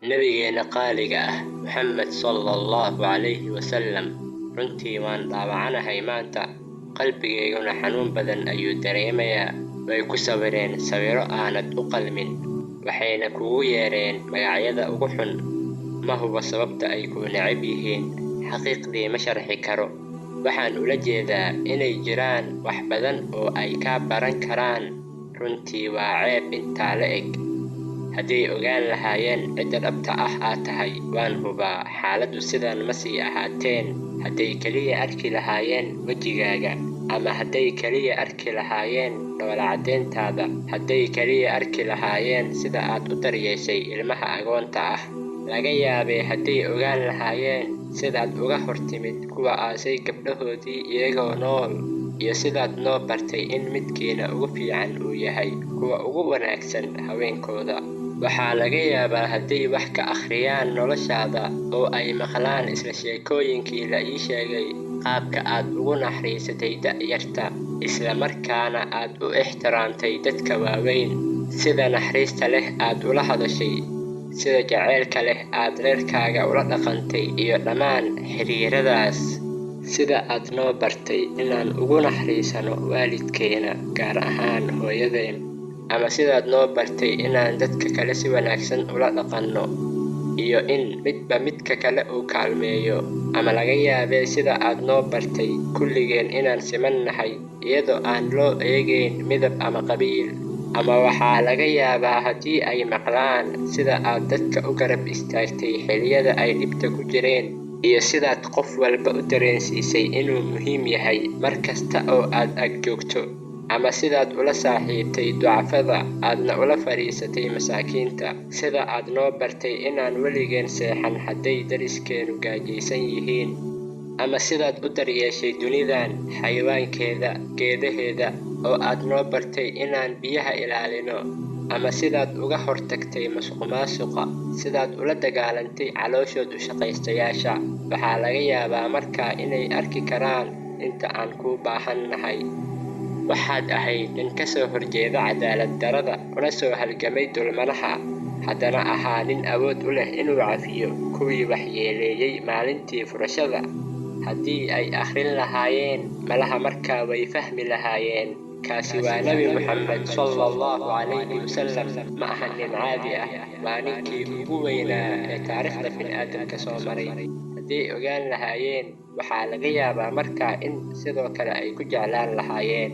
nabigeena qaaliga ah Muxammad sallallahu alayhi wasallam runtii waan dhaawacanahay maanta qalbigeyguna xanuun badan ayuu dareemayaa. way ku sawireen sawiro aanad u qalmin waxayna kugu yeereen magacyada ugu xun. ma hubo sababta ay ku neceb yihiin, xaqiiqdii ma sharxi karo. waxaan ula jeedaa inay jiraan wax badan oo ay ka baran karaan. runtii waa ceeb intaa la eg. hadday ogaan lahaayeen cidda dhabta ah aad tahay, waan hubaa xaaladdu sidan ma sii ahaateen. hadday keliya arki lahaayeen wejigaaga, ama hadday keliya arki lahaayeen dhoola-caddeyntaada, hadday keliya arki lahaayeen sida aad u daryeeshay ilmaha agoonta ah. laga yaabee hadday ogaan lahaayeen sidaad uga hortimid kuwa aasay gabdhahoodii iyagoo nool, iyo sidaad noo bartay in midkiina ugu fiican uu yahay kuwa ugu wanaagsan haweenkooda. waxaa laga yaabaa hadday wax ka akhriyaan noloshaada oo ay maqlaan isla sheekooyinkii la ii sheegay, qaabka aad ugu naxariisatay da'yarta, isla markaana aad u ixtiraamtay dadka waaweyn, sida naxariista leh aad ula hadashay, sida jaceylka leh aad reerkaaga ula dhaqantay, iyo dhammaan xiriiradaas, sida aad noo bartay inaan ugu naxariisano waalidkeena, gaar ahaan hooyadeen, ama sidaad noo bartay inaan dadka kale si wanaagsan ula dhaqanno, iyo in midba midka kale uu kaalmeeyo. ama laga yaabee sida aad noo bartay kulligeen inaan siman nahay iyadoo aan loo eegayn midab ama qabiil. ama waxaa laga yaabaa haddii ay maqlaan sida aad dadka u garab istaagtay xilliyada ay dhibta ku jireen, iyo sidaad qof walba u dareensiisay inuu muhiim yahay mar kasta oo aad ag joogto, ama sidaad ula saaxiibtay ducafada aadna ula fadhiisatay masaakiinta, sida aad noo bartay inaan weligeen seexan hadday dariskeenu gaajaysan yihiin, ama sidaad u daryeeshay dunidan xayawaankeeda, geedaheeda, oo aad noo bartay inaan biyaha ilaalino, ama sidaad uga hortagtay musuqmaasuqa, sidaad ula dagaalantay calooshood u shaqaystayaasha. waxaa laga yaabaa markaa inay arki karaan inta aan kuu baahan nahay. waxaad ahayd nin ka soo horjeeda cadaalad darrada, una soo halgamay dulmanaha, haddana ahaa nin awood u leh inuu cafiyo kuwii waxyeeleeyey maalintii furashada. haddii ay akhrin lahaayeen malaha markaa way fahmi lahaayeen. kaasi waa Nabi Muxammad sallallahu alayhi wasallam. ma aha nin caadi ah, waa ninkii ugu weynaa ee taariikhda bini'aadamka soo maray. hadday ogaan lahaayeen waxaa laga yaabaa markaa in sidoo kale ay ku jeclaan lahaayeen.